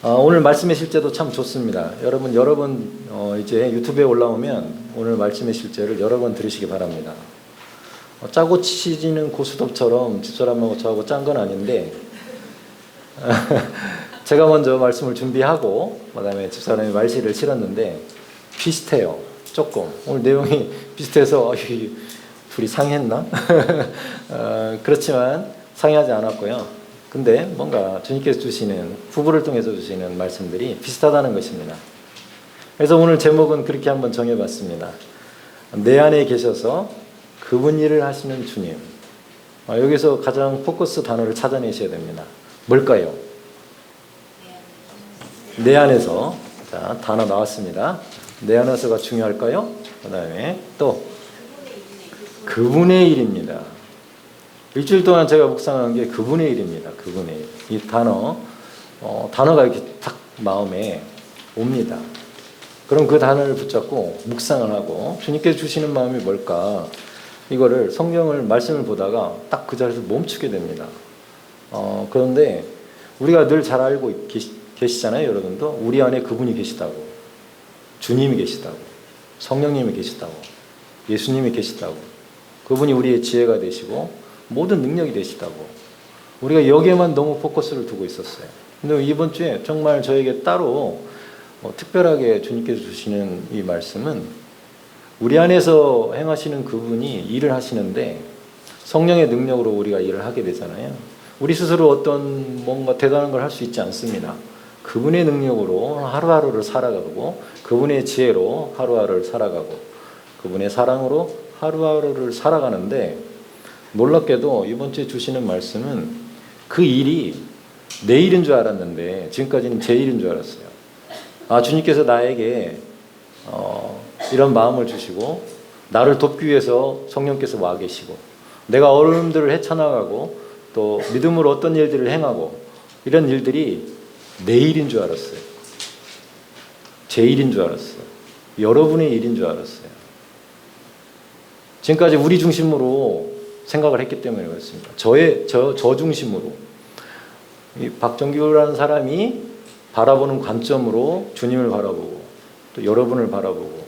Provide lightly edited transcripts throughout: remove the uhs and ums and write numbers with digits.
오늘 말씀의 실제도 참 좋습니다. 여러분 여러 번 이제 유튜브에 올라오면 오늘 말씀의 실제를 여러 번 들으시기 바랍니다. 짜고 치지는 고스톱처럼 집사람하고 저하고 짠 건 아닌데 제가 먼저 말씀을 준비하고 그다음에 집사람이 말실을 실었는데 비슷해요. 조금 오늘 내용이 비슷해서 둘이 상했나? 그렇지만 상하지 않았고요. 근데 뭔가 주님께서 주시는 부부를 통해서 주시는 말씀들이 비슷하다는 것입니다. 그래서 오늘 제목은 그렇게 한번 정해봤습니다. 내 안에 계셔서 그분 일을 하시는 주님. 여기서 가장 포커스 단어를 찾아내셔야 됩니다. 뭘까요? 내 안에서. 자, 단어 나왔습니다. 내 안에서가 중요할까요? 그 다음에 또 그분의 일입니다. 일주일 동안 제가 묵상한 게 그분의 일입니다. 그분의 일. 이 단어가 이렇게 딱 마음에 옵니다. 그럼 그 단어를 붙잡고 묵상을 하고 주님께서 주시는 마음이 뭘까? 이거를 성경을 말씀을 보다가 딱 그 자리에서 멈추게 됩니다. 그런데 우리가 늘 잘 알고 계시잖아요. 여러분도 우리 안에 그분이 계시다고, 주님이 계시다고, 성령님이 계시다고, 예수님이 계시다고, 그분이 우리의 지혜가 되시고 모든 능력이 되시다고. 우리가 여기에만 너무 포커스를 두고 있었어요. 근데 이번 주에 정말 저에게 따로 특별하게 주님께서 주시는 이 말씀은 우리 안에서 행하시는 그분이 일을 하시는데 성령의 능력으로 우리가 일을 하게 되잖아요. 우리 스스로 어떤 뭔가 대단한 걸 할 수 있지 않습니다. 그분의 능력으로 하루하루를 살아가고 그분의 지혜로 하루하루를 살아가고 그분의 사랑으로 하루하루를 살아가는데 놀랍게도 이번 주에 주시는 말씀은 그 일이 내 일인 줄 알았는데 지금까지는 제 일인 줄 알았어요. 주님께서 나에게 이런 마음을 주시고 나를 돕기 위해서 성령께서 와 계시고 내가 어려움들을 헤쳐나가고 또 믿음으로 어떤 일들을 행하고 이런 일들이 내 일인 줄 알았어요. 제 일인 줄 알았어요. 여러분의 일인 줄 알았어요. 지금까지 우리 중심으로 생각을 했기 때문에 그렇습니다. 저 중심으로. 이 박정규라는 사람이 바라보는 관점으로 주님을 바라보고 또 여러분을 바라보고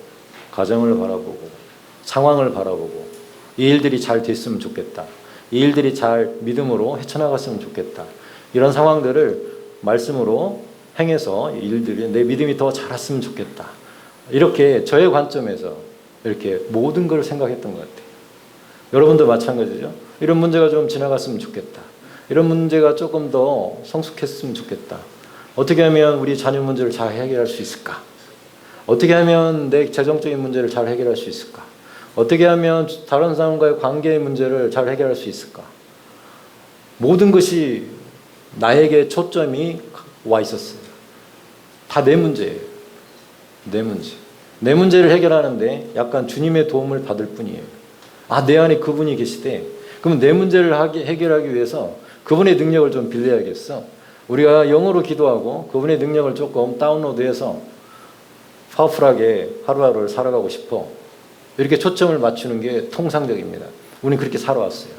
가정을 바라보고 상황을 바라보고 이 일들이 잘 됐으면 좋겠다. 이 일들이 잘 믿음으로 헤쳐나갔으면 좋겠다. 이런 상황들을 말씀으로 행해서 이 일들이 내 믿음이 더 자랐으면 좋겠다. 이렇게 저의 관점에서 이렇게 모든 걸 생각했던 것 같아요. 여러분도 마찬가지죠. 이런 문제가 좀 지나갔으면 좋겠다. 이런 문제가 조금 더 성숙했으면 좋겠다. 어떻게 하면 우리 자녀 문제를 잘 해결할 수 있을까? 어떻게 하면 내 재정적인 문제를 잘 해결할 수 있을까? 어떻게 하면 다른 사람과의 관계의 문제를 잘 해결할 수 있을까? 모든 것이 나에게 초점이 와 있었어요. 다 내 문제예요. 내 문제. 내 문제를 해결하는데 약간 주님의 도움을 받을 뿐이에요. 내 안에 그분이 계시대. 그러면 내 문제를 해결하기 위해서 그분의 능력을 좀 빌려야겠어. 우리가 영어로 기도하고 그분의 능력을 조금 다운로드해서 파워풀하게 하루하루를 살아가고 싶어. 이렇게 초점을 맞추는 게 통상적입니다. 우리는 그렇게 살아왔어요.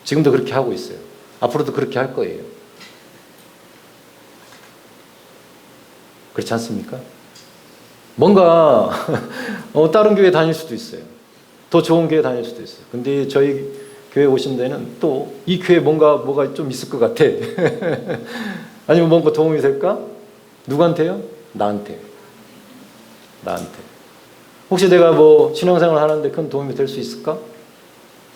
지금도 그렇게 하고 있어요. 앞으로도 그렇게 할 거예요. 그렇지 않습니까? 뭔가 다른 교회 다닐 수도 있어요. 더 좋은 교회 다닐 수도 있어요. 근데 저희 교회 오신 데는 또 이 교회 뭐가 좀 있을 것 같아. 아니면 뭔가 도움이 될까? 누구한테요? 나한테. 혹시 내가 신앙생활을 하는데 큰 도움이 될 수 있을까?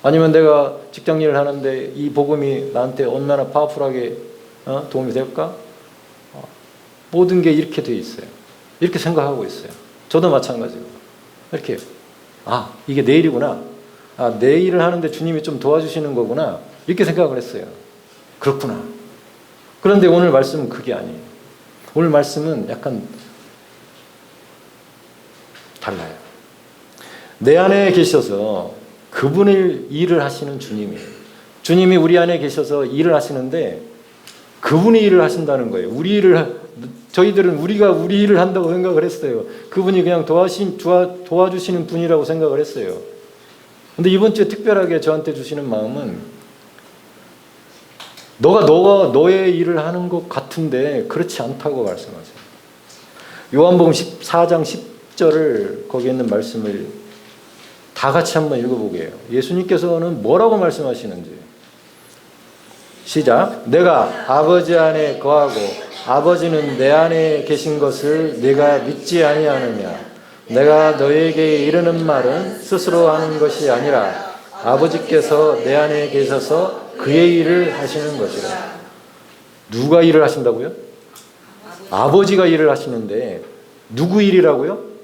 아니면 내가 직장 일을 하는데 이 복음이 나한테 얼마나 파워풀하게 도움이 될까? 모든 게 이렇게 돼 있어요. 이렇게 생각하고 있어요. 저도 마찬가지고. 이렇게 이게 내 일이구나. 내 일을 하는데 주님이 좀 도와주시는 거구나. 이렇게 생각을 했어요. 그렇구나. 그런데 오늘 말씀은 그게 아니에요. 오늘 말씀은 약간 달라요. 내 안에 계셔서 그분의 일을 하시는 주님이에요. 주님이 우리 안에 계셔서 일을 하시는데 그분이 일을 하신다는 거예요. 저희들은 우리가 우리 일을 한다고 생각을 했어요. 그분이 그냥 도와주시는 분이라고 생각을 했어요. 근데 이번 주에 특별하게 저한테 주시는 마음은 너가 너의 일을 하는 것 같은데 그렇지 않다고 말씀하세요. 요한복음 14장 10절을 거기에 있는 말씀을 다 같이 한번 읽어보게요. 예수님께서는 뭐라고 말씀하시는지. 시작. 내가 아버지 안에 거하고 아버지는 내 안에 계신 것을 네가 믿지 아니하느냐. 내가 너에게 이르는 말은 스스로 하는 것이 아니라 아버지께서 내 안에 계셔서 그의 일을 하시는 것이라. 누가 일을 하신다고요? 아버지가 일을 하시는데 누구 일이라고요?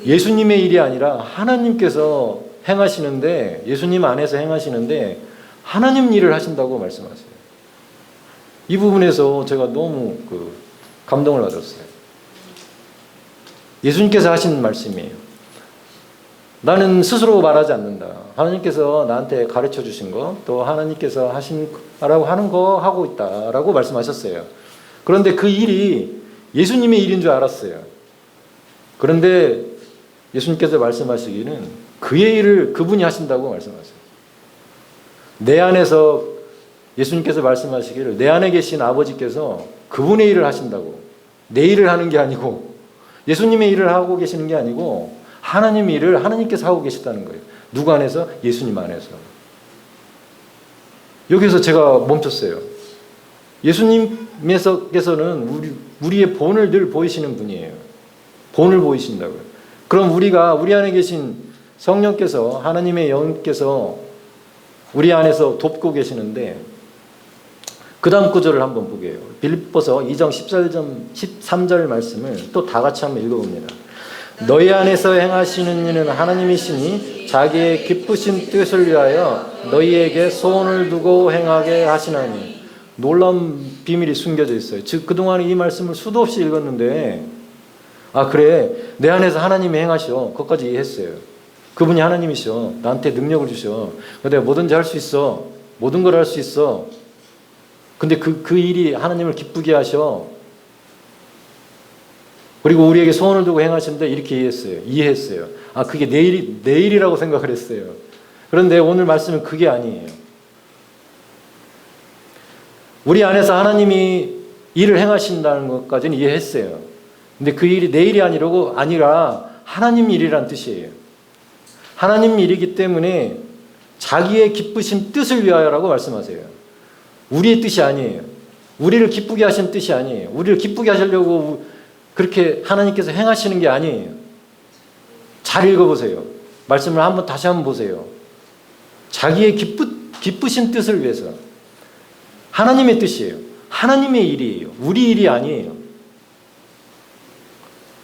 예수님의 일이 아니라 하나님께서 행하시는데, 예수님 안에서 행하시는데 하나님 일을 하신다고 말씀하세요. 이 부분에서 제가 너무 감동을 받았어요. 예수님께서 하신 말씀이에요. 나는 스스로 말하지 않는다. 하나님께서 나한테 가르쳐 주신 거, 또 하나님께서 하라고 하는 거 하고 있다라고 말씀하셨어요. 그런데 그 일이 예수님의 일인 줄 알았어요. 그런데 예수님께서 말씀하시기는 그의 일을 그분이 하신다고 말씀하세요. 내 안에서 예수님께서 말씀하시기를 내 안에 계신 아버지께서 그분의 일을 하신다고. 내 일을 하는 게 아니고 예수님의 일을 하고 계시는 게 아니고 하나님의 일을 하나님께서 하고 계시다는 거예요. 누구 안에서? 예수님 안에서. 여기서 제가 멈췄어요. 예수님께서는 우리의 본을 늘 보이시는 분이에요. 본을 보이신다고요. 그럼 우리 안에 계신 성령께서, 하나님의 영께서 우리 안에서 돕고 계시는데, 그 다음 구절을 한번 보게요. 빌립보서 2장 13절 말씀을 또 다 같이 한번 읽어봅니다. 너희 안에서 행하시는 이는 하나님이시니 자기의 기쁘신 뜻을 위하여 너희에게 소원을 두고 행하게 하시나니. 놀라운 비밀이 숨겨져 있어요. 즉 그동안 이 말씀을 수도 없이 읽었는데, 아 그래, 내 안에서 하나님이 행하셔. 그것까지 이해했어요. 그분이 하나님이셔. 나한테 능력을 주셔. 내가 뭐든지 할 수 있어. 모든 걸 할 수 있어. 근데 그 일이 하나님을 기쁘게 하셔. 그리고 우리에게 소원을 두고 행하시는데 이렇게 이해했어요. 아 그게 내 일이라고 생각을 했어요. 그런데 오늘 말씀은 그게 아니에요. 우리 안에서 하나님이 일을 행하신다는 것까지는 이해했어요. 근데 그 일이 내 일이 아니라 하나님 일이란 뜻이에요. 하나님 일이기 때문에 자기의 기쁘신 뜻을 위하여라고 말씀하세요. 우리의 뜻이 아니에요. 우리를 기쁘게 하신 뜻이 아니에요. 우리를 기쁘게 하시려고 그렇게 하나님께서 행하시는 게 아니에요. 잘 읽어보세요. 말씀을 다시 한번 보세요. 자기의 기쁘신 뜻을 위해서. 하나님의 뜻이에요. 하나님의 일이에요. 우리 일이 아니에요.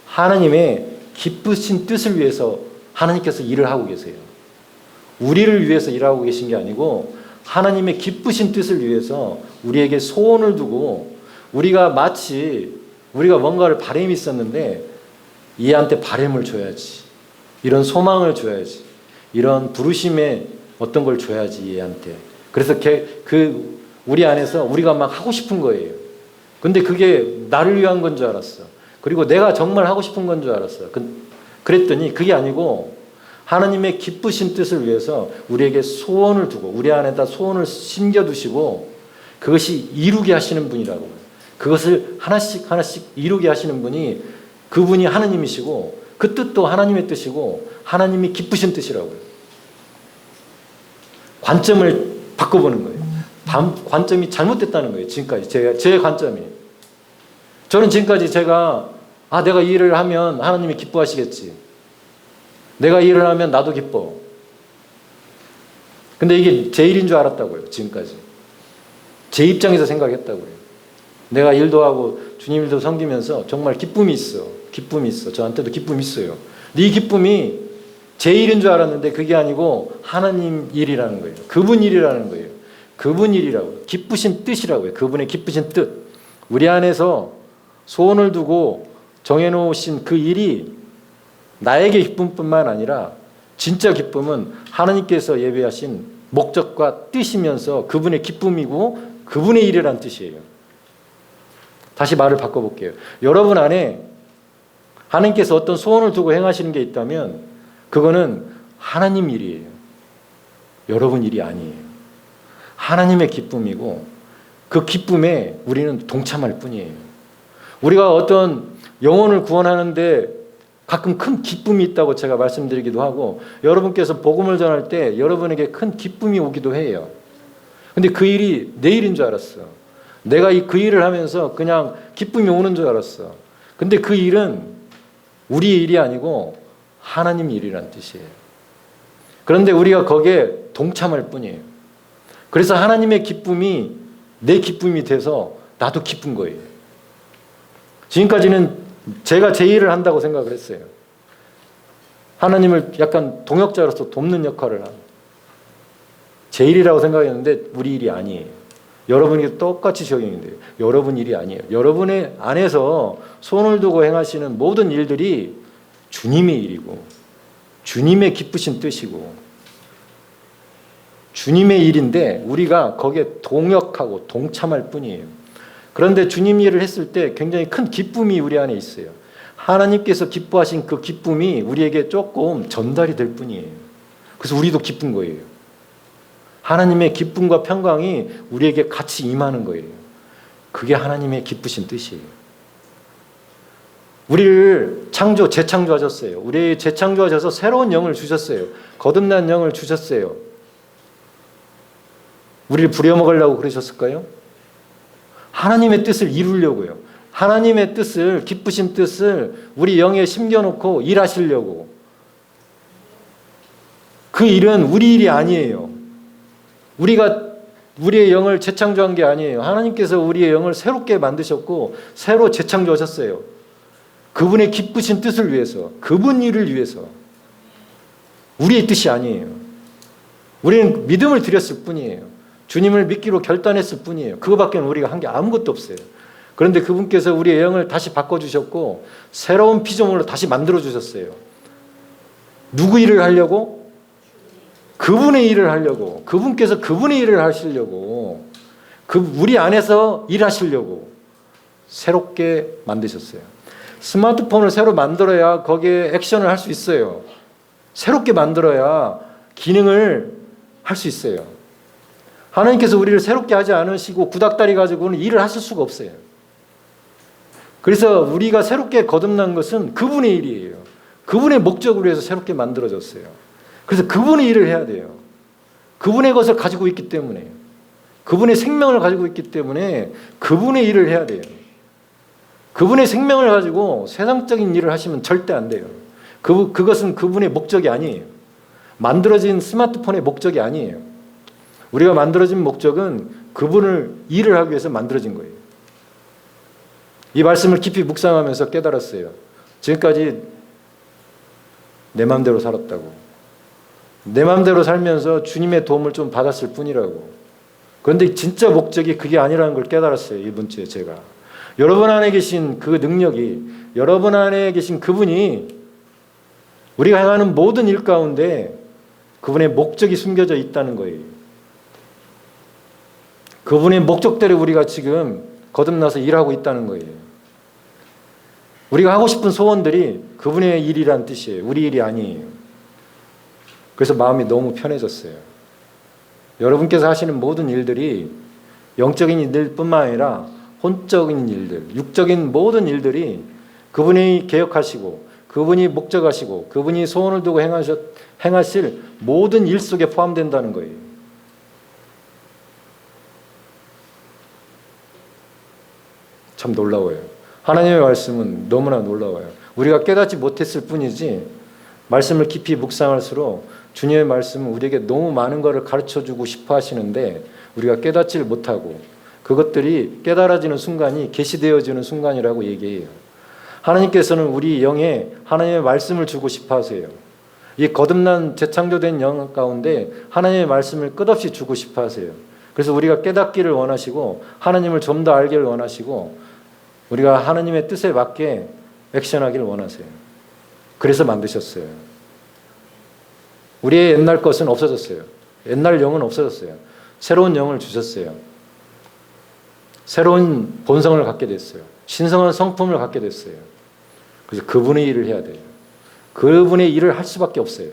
하나님의 기쁘신 뜻을 위해서 하나님께서 일을 하고 계세요. 우리를 위해서 일하고 계신 게 아니고 하나님의 기쁘신 뜻을 위해서 우리에게 소원을 두고, 우리가 뭔가를 바람이 있었는데 얘한테 바람을 줘야지, 이런 소망을 줘야지, 이런 부르심의 어떤 걸 줘야지 얘한테. 그래서 우리 안에서 우리가 막 하고 싶은 거예요. 근데 그게 나를 위한 건 줄 알았어. 그리고 내가 정말 하고 싶은 건 줄 알았어. 그랬더니 그게 아니고 하나님의 기쁘신 뜻을 위해서 우리에게 소원을 두고, 우리 안에다 소원을 심겨두시고 그것이 이루게 하시는 분이라고. 그것을 하나씩 이루게 하시는 분이, 그분이 하나님이시고 그 뜻도 하나님의 뜻이고 하나님이 기쁘신 뜻이라고요. 관점을 바꿔보는 거예요. 관점이 잘못됐다는 거예요. 지금까지 제 관점이. 저는 지금까지 내가 이 일을 하면 하나님이 기뻐하시겠지. 내가 이 일을 하면 나도 기뻐. 근데 이게 제 일인 줄 알았다고요. 지금까지. 제 입장에서 생각했다고요. 내가 일도 하고 주님 일도 섬기면서 정말 기쁨이 있어. 저한테도 기쁨이 있어요. 근데 이 기쁨이 제 일인 줄 알았는데 그게 아니고 하나님 일이라는 거예요. 그분 일이라는 거예요. 그분 일이라고요. 기쁘신 뜻이라고요. 그분의 기쁘신 뜻. 우리 안에서 소원을 두고 정해놓으신 그 일이 나에게 기쁨뿐만 아니라 진짜 기쁨은 하나님께서 예배하신 목적과 뜻이면서 그분의 기쁨이고 그분의 일이란 뜻이에요. 다시 말을 바꿔볼게요. 여러분 안에 하나님께서 어떤 소원을 두고 행하시는 게 있다면 그거는 하나님 일이에요. 여러분 일이 아니에요. 하나님의 기쁨이고 그 기쁨에 우리는 동참할 뿐이에요. 우리가 어떤 영혼을 구원하는데 가끔 큰 기쁨이 있다고 제가 말씀드리기도 하고, 여러분께서 복음을 전할 때 여러분에게 큰 기쁨이 오기도 해요. 근데 그 일이 내 일인 줄 알았어. 내가 그 일을 하면서 그냥 기쁨이 오는 줄 알았어. 근데 그 일은 우리의 일이 아니고 하나님 일이란 뜻이에요. 그런데 우리가 거기에 동참할 뿐이에요. 그래서 하나님의 기쁨이 내 기쁨이 돼서 나도 기쁜 거예요. 지금까지는 제가 제 일을 한다고 생각을 했어요. 하나님을 약간 동역자로서 돕는 역할을 하는 제 일이라고 생각했는데 우리 일이 아니에요. 여러분에게 똑같이 적용이 돼요. 여러분 일이 아니에요. 여러분의 안에서 손을 두고 행하시는 모든 일들이 주님의 일이고 주님의 기쁘신 뜻이고 주님의 일인데 우리가 거기에 동역하고 동참할 뿐이에요. 그런데 주님 일을 했을 때 굉장히 큰 기쁨이 우리 안에 있어요. 하나님께서 기뻐하신 그 기쁨이 우리에게 조금 전달이 될 뿐이에요. 그래서 우리도 기쁜 거예요. 하나님의 기쁨과 평강이 우리에게 같이 임하는 거예요. 그게 하나님의 기쁘신 뜻이에요. 우리를 재창조하셨어요. 우리 재창조하셔서 새로운 영을 주셨어요. 거듭난 영을 주셨어요. 우리를 부려먹으려고 그러셨을까요? 하나님의 뜻을 이루려고요. 하나님의 뜻을, 기쁘신 뜻을 우리 영에 심겨놓고 일하시려고. 그 일은 우리 일이 아니에요. 우리가 우리의 영을 재창조한 게 아니에요. 하나님께서 우리의 영을 새롭게 만드셨고 새로 재창조하셨어요. 그분의 기쁘신 뜻을 위해서, 그분 일을 위해서. 우리의 뜻이 아니에요. 우리는 믿음을 드렸을 뿐이에요. 주님을 믿기로 결단했을 뿐이에요. 그거밖에 우리가 한 게 아무것도 없어요. 그런데 그분께서 우리의 영을 다시 바꿔주셨고 새로운 피조물로 다시 만들어주셨어요. 누구 일을 하려고? 그분의 일을 하려고. 그분께서 그분의 일을 하시려고. 우리 안에서 일하시려고 새롭게 만드셨어요. 스마트폰을 새로 만들어야 거기에 액션을 할 수 있어요. 새롭게 만들어야 기능을 할 수 있어요. 하나님께서 우리를 새롭게 하지 않으시고 구닥다리 가지고는 일을 하실 수가 없어요. 그래서 우리가 새롭게 거듭난 것은 그분의 일이에요. 그분의 목적을 위해서 새롭게 만들어졌어요. 그래서 그분의 일을 해야 돼요. 그분의 것을 가지고 있기 때문에, 그분의 생명을 가지고 있기 때문에 그분의 일을 해야 돼요. 그분의 생명을 가지고 세상적인 일을 하시면 절대 안 돼요. 그것은 그분의 목적이 아니에요. 만들어진 스마트폰의 목적이 아니에요. 우리가 만들어진 목적은 그분을 일을 하기 위해서 만들어진 거예요. 이 말씀을 깊이 묵상하면서 깨달았어요. 지금까지 내 마음대로 살았다고. 내 마음대로 살면서 주님의 도움을 좀 받았을 뿐이라고. 그런데 진짜 목적이 그게 아니라는 걸 깨달았어요. 이번 주에 제가. 여러분 안에 계신 그 능력이, 여러분 안에 계신 그분이 우리가 행하는 모든 일 가운데 그분의 목적이 숨겨져 있다는 거예요. 그분의 목적대로 우리가 지금 거듭나서 일하고 있다는 거예요. 우리가 하고 싶은 소원들이 그분의 일이란 뜻이에요. 우리 일이 아니에요. 그래서 마음이 너무 편해졌어요. 여러분께서 하시는 모든 일들이 영적인 일뿐만 아니라 혼적인 일들, 육적인 모든 일들이 그분이 계획하시고 그분이 목적하시고 그분이 소원을 두고 행하실 모든 일 속에 포함된다는 거예요. 참 놀라워요. 하나님의 말씀은 너무나 놀라워요. 우리가 깨닫지 못했을 뿐이지 말씀을 깊이 묵상할수록 주님의 말씀은 우리에게 너무 많은 것을 가르쳐주고 싶어 하시는데 우리가 깨닫지를 못하고 그것들이 깨달아지는 순간이 계시되어지는 순간이라고 얘기해요. 하나님께서는 우리 영에 하나님의 말씀을 주고 싶어 하세요. 이 거듭난 재창조된 영 가운데 하나님의 말씀을 끝없이 주고 싶어 하세요. 그래서 우리가 깨닫기를 원하시고 하나님을 좀 더 알기를 원하시고 우리가 하나님의 뜻에 맞게 액션하기를 원하세요. 그래서 만드셨어요. 우리의 옛날 것은 없어졌어요. 옛날 영은 없어졌어요. 새로운 영을 주셨어요. 새로운 본성을 갖게 됐어요. 신성한 성품을 갖게 됐어요. 그래서 그분의 일을 해야 돼요. 그분의 일을 할 수밖에 없어요.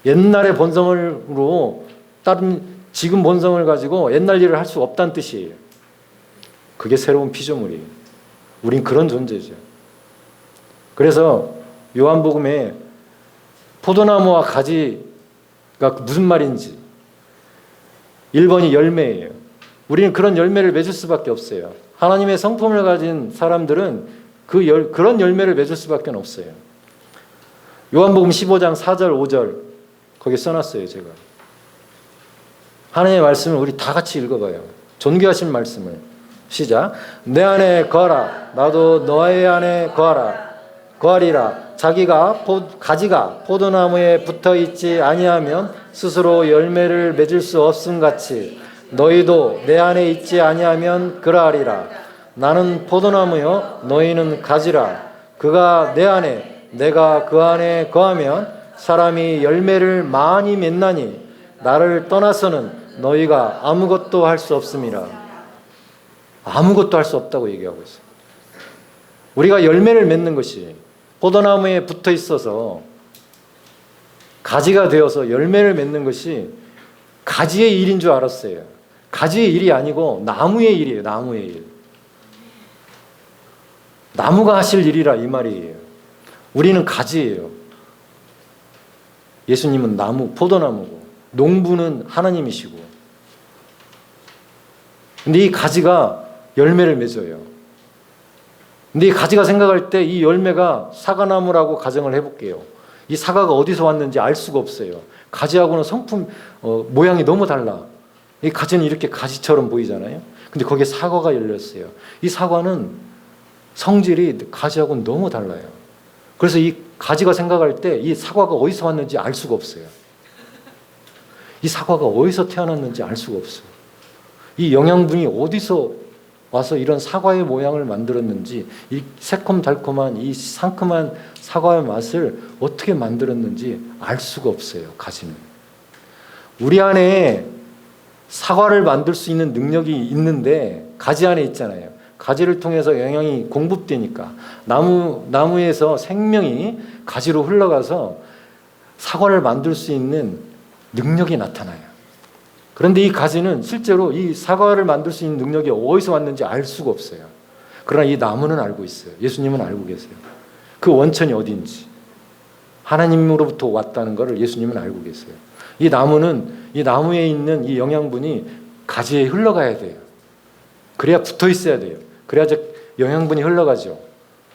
옛날의 본성으로 다른 지금 본성을 가지고 옛날 일을 할 수 없다는 뜻이에요. 그게 새로운 피조물이에요. 우린 그런 존재죠. 그래서 요한복음에 포도나무와 가지가 무슨 말인지 1번이 열매예요. 우리는 그런 열매를 맺을 수밖에 없어요. 하나님의 성품을 가진 사람들은 그런 열매를 맺을 수밖에 없어요. 요한복음 15장 4절 5절 거기 써놨어요. 제가 하나님의 말씀을 우리 다 같이 읽어봐요. 존귀하신 말씀을. 시작. 내 안에 거하라 나도 너의 안에 거하리라. 가지가 포도나무에 붙어있지 아니하면 스스로 열매를 맺을 수 없음 같이 너희도 내 안에 있지 아니하면 그러하리라. 나는 포도나무요 너희는 가지라. 그가 내 안에 내가 그 안에 거하면 사람이 열매를 많이 맺나니 나를 떠나서는 너희가 아무것도 할 수 없음이라. 아무것도 할 수 없다고 얘기하고 있어요. 우리가 열매를 맺는 것이 포도나무에 붙어 있어서 가지가 되어서 열매를 맺는 것이 가지의 일인 줄 알았어요. 가지의 일이 아니고 나무의 일이에요. 나무의 일. 나무가 하실 일이라 이 말이에요. 우리는 가지예요. 예수님은 나무, 포도나무고 농부는 하나님이시고. 근데 이 가지가 열매를 맺어요. 근데 이 가지가 생각할 때 이 열매가 사과나무라고 가정을 해볼게요. 이 사과가 어디서 왔는지 알 수가 없어요. 가지하고는 성품, 모양이 너무 달라. 이 가지는 이렇게 가지처럼 보이잖아요. 근데 거기에 사과가 열렸어요. 이 사과는 성질이 가지하고는 너무 달라요. 그래서 이 가지가 생각할 때 이 사과가 어디서 왔는지 알 수가 없어요. 이 사과가 어디서 태어났는지 알 수가 없어요. 이 영양분이 어디서 와서 이런 사과의 모양을 만들었는지, 이 새콤달콤한 이 상큼한 사과의 맛을 어떻게 만들었는지 알 수가 없어요. 가지는. 우리 안에 사과를 만들 수 있는 능력이 있는데 가지 안에 있잖아요. 가지를 통해서 영양이 공급되니까 나무에서 생명이 가지로 흘러가서 사과를 만들 수 있는 능력이 나타나요. 그런데 이 가지는 실제로 이 사과를 만들 수 있는 능력이 어디서 왔는지 알 수가 없어요. 그러나 이 나무는 알고 있어요. 예수님은 알고 계세요. 그 원천이 어디인지. 하나님으로부터 왔다는 것을 예수님은 알고 계세요. 이 나무는 이 나무에 있는 이 영양분이 가지에 흘러가야 돼요. 그래야 붙어 있어야 돼요. 그래야 영양분이 흘러가죠.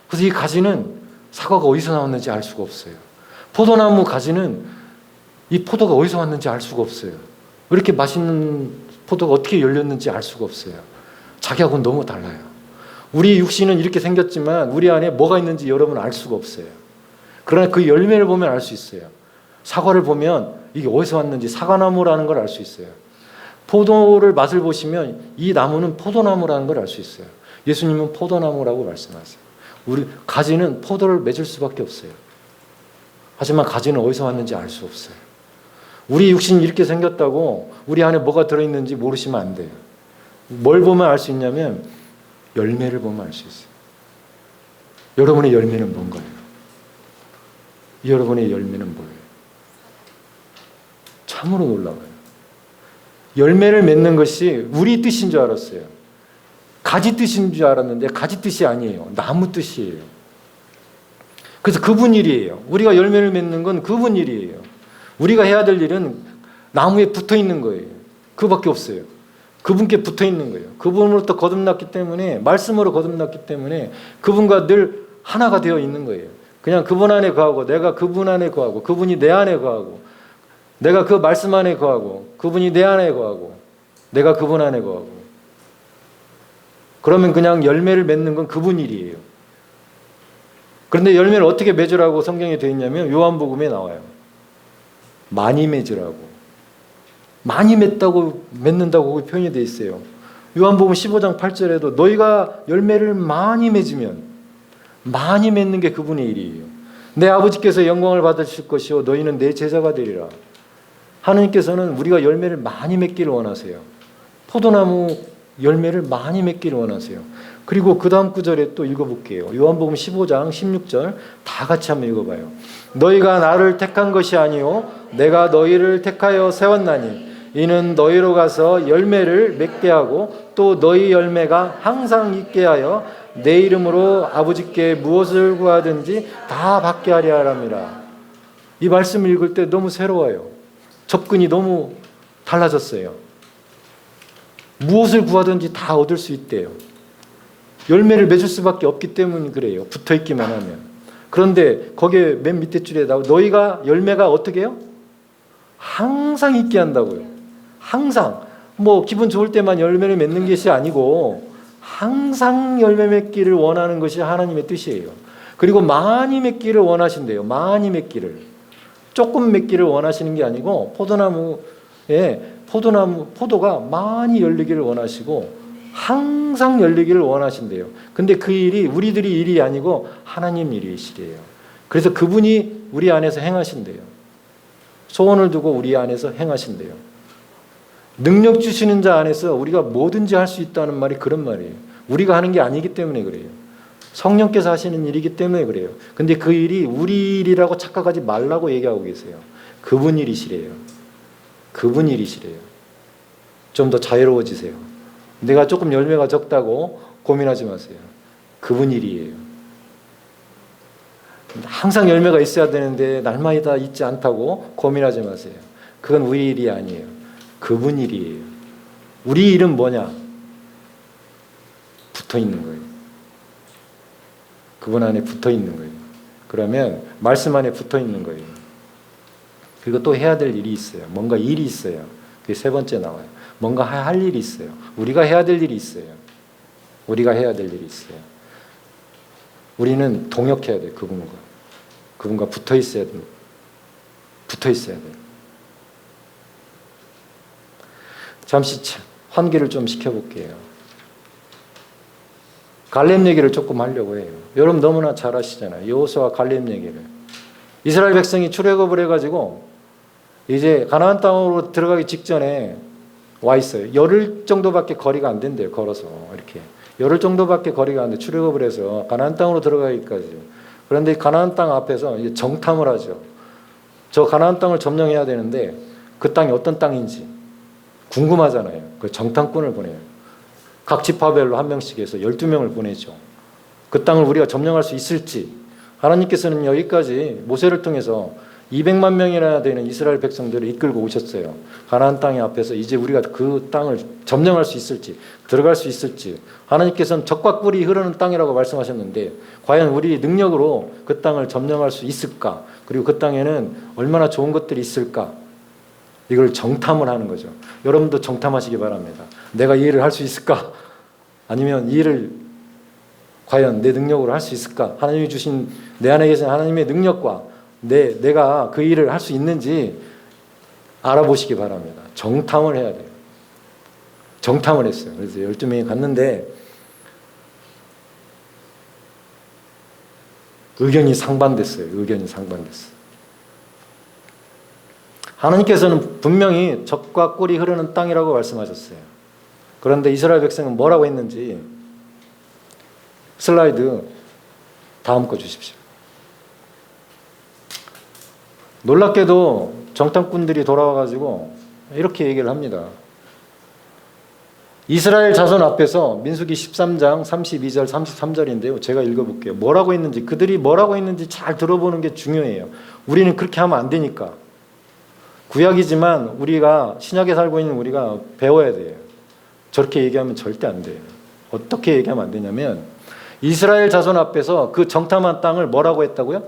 그래서 이 가지는 사과가 어디서 나왔는지 알 수가 없어요. 포도나무 가지는 이 포도가 어디서 왔는지 알 수가 없어요. 왜 이렇게 맛있는 포도가 어떻게 열렸는지 알 수가 없어요. 자기하고는 너무 달라요. 우리 육신은 이렇게 생겼지만 우리 안에 뭐가 있는지 여러분은 알 수가 없어요. 그러나 그 열매를 보면 알 수 있어요. 사과를 보면 이게 어디서 왔는지 사과나무라는 걸 알 수 있어요. 포도를 맛을 보시면 이 나무는 포도나무라는 걸 알 수 있어요. 예수님은 포도나무라고 말씀하세요. 우리 가지는 포도를 맺을 수밖에 없어요. 하지만 가지는 어디서 왔는지 알 수 없어요. 우리 육신이 이렇게 생겼다고 우리 안에 뭐가 들어있는지 모르시면 안 돼요. 뭘 보면 알 수 있냐면 열매를 보면 알 수 있어요. 여러분의 열매는 뭔가요? 여러분의 열매는 뭐예요? 참으로 놀라워요. 열매를 맺는 것이 우리 뜻인 줄 알았어요. 가지 뜻인 줄 알았는데 가지 뜻이 아니에요. 나무 뜻이에요. 그래서 그분 일이에요. 우리가 열매를 맺는 건 그분 일이에요. 우리가 해야 될 일은 나무에 붙어 있는 거예요. 그밖에 없어요. 그분께 붙어 있는 거예요. 그분으로부터 거듭났기 때문에, 말씀으로 거듭났기 때문에 그분과 늘 하나가 되어 있는 거예요. 그냥 그분 안에 거하고 내가 그분 안에 거하고 그분이 내 안에 거하고 내가 그 말씀 안에 거하고 그분이 내 안에 거하고 내가 그분 안에 거하고. 그러면 그냥 열매를 맺는 건 그분 일이에요. 그런데 열매를 어떻게 맺으라고 성경에 되어 있냐면 요한복음에 나와요. 많이 맺으라고. 많이 맺는다고 표현이 되어 있어요. 요한복음 15장 8절에도 너희가 열매를 많이 맺으면, 많이 맺는 게 그분의 일이에요. 내 아버지께서 영광을 받으실 것이요 너희는 내 제자가 되리라. 하나님께서는 우리가 열매를 많이 맺기를 원하세요. 포도나무 열매를 많이 맺기를 원하세요. 그리고 그 다음 구절에 또 읽어볼게요. 요한복음 15장 16절 다 같이 한번 읽어봐요. 너희가 나를 택한 것이 아니요 내가 너희를 택하여 세웠나니 이는 너희로 가서 열매를 맺게 하고 또 너희 열매가 항상 있게 하여 내 이름으로 아버지께 무엇을 구하든지 다 받게 하려 함이라. 이 말씀을 읽을 때 너무 새로워요. 접근이 너무 달라졌어요. 무엇을 구하든지 다 얻을 수 있대요. 열매를 맺을 수밖에 없기 때문에 그래요. 붙어있기만 하면. 그런데 거기에 맨 밑에 줄에 나오고 너희가 열매가 어떻게 해요? 항상 있게 한다고요. 항상. 뭐 기분 좋을 때만 열매를 맺는 것이 아니고 항상 열매 맺기를 원하는 것이 하나님의 뜻이에요. 그리고 많이 맺기를 원하신대요. 많이 맺기를. 조금 맺기를 원하시는 게 아니고 포도가 많이 열리기를 원하시고 항상 열리기를 원하신대요. 근데 그 일이 우리들이 일이 아니고 하나님 일이시래요. 그래서 그분이 우리 안에서 행하신대요. 소원을 두고 우리 안에서 행하신대요. 능력 주시는 자 안에서 우리가 뭐든지 할 수 있다는 말이 그런 말이에요. 우리가 하는 게 아니기 때문에 그래요. 성령께서 하시는 일이기 때문에 그래요. 근데 그 일이 우리 일이라고 착각하지 말라고 얘기하고 계세요. 그분 일이시래요. 그분 일이시래요. 좀 더 자유로워지세요. 내가 조금 열매가 적다고 고민하지 마세요. 그분 일이에요. 항상 열매가 있어야 되는데 날마다 있지 않다고 고민하지 마세요. 그건 우리 일이 아니에요. 그분 일이에요. 우리 일은 뭐냐? 붙어 있는 거예요. 그분 안에 붙어 있는 거예요. 그러면 말씀 안에 붙어 있는 거예요. 그리고 또 해야 될 일이 있어요. 뭔가 일이 있어요. 그게 세 번째 나와요. 뭔가 할 일이 있어요. 우리가 해야 될 일이 있어요. 우리가 해야 될 일이 있어요. 우리는 동역해야 돼요. 그분과 붙어 있어야 돼요. 붙어 있어야 돼요. 잠시 환기를 좀 시켜볼게요. 갈렙 얘기를 조금 하려고 해요. 여러분 너무나 잘 아시잖아요. 여호수아 갈렙 얘기를. 이스라엘 백성이 출애굽을 해가지고 이제 가나안 땅으로 들어가기 직전에 와 있어요. 열흘 정도밖에 거리가 안 된대요. 걸어서 이렇게 열흘 정도밖에 거리가 안 돼. 출애굽을 해서 가나안 땅으로 들어가기까지. 그런데 가나안 땅 앞에서 이제 정탐을 하죠. 저 가나안 땅을 점령해야 되는데 그 땅이 어떤 땅인지 궁금하잖아요. 그 정탐꾼을 보내요. 각 지파별로 한 명씩 해서 12명을 보내죠. 그 땅을 우리가 점령할 수 있을지. 하나님께서는 여기까지 모세를 통해서 200만 명이나 되는 이스라엘 백성들을 이끌고 오셨어요. 가나안 땅의 앞에서 이제 우리가 그 땅을 점령할 수 있을지, 들어갈 수 있을지. 하나님께서는 젖과 꿀이 흐르는 땅이라고 말씀하셨는데 과연 우리 능력으로 그 땅을 점령할 수 있을까? 그리고 그 땅에는 얼마나 좋은 것들이 있을까? 이걸 정탐을 하는 거죠. 여러분도 정탐하시기 바랍니다. 내가 이 일을 할 수 있을까? 아니면 이 일을 과연 내 능력으로 할 수 있을까? 하나님이 주신 내 안에 계신 하나님의 능력과 내가 그 일을 할 수 있는지 알아보시기 바랍니다. 정탐을 해야 돼요. 정탐을 했어요. 그래서 12명이 갔는데 의견이 상반됐어요. 의견이 상반됐어요. 하나님께서는 분명히 젖과 꿀이 흐르는 땅이라고 말씀하셨어요. 그런데 이스라엘 백성은 뭐라고 했는지 슬라이드 다음 거 주십시오. 놀랍게도 정탐꾼들이 돌아와가지고 이렇게 얘기를 합니다. 이스라엘 자손 앞에서 민수기 13장 32절 33절인데요. 제가 읽어볼게요. 뭐라고 했는지 그들이 뭐라고 했는지 잘 들어보는 게 중요해요. 우리는 그렇게 하면 안 되니까. 구약이지만 우리가 신약에 살고 있는 우리가 배워야 돼요. 저렇게 얘기하면 절대 안 돼요. 어떻게 얘기하면 안 되냐면 이스라엘 자손 앞에서 그 정탐한 땅을 뭐라고 했다고요?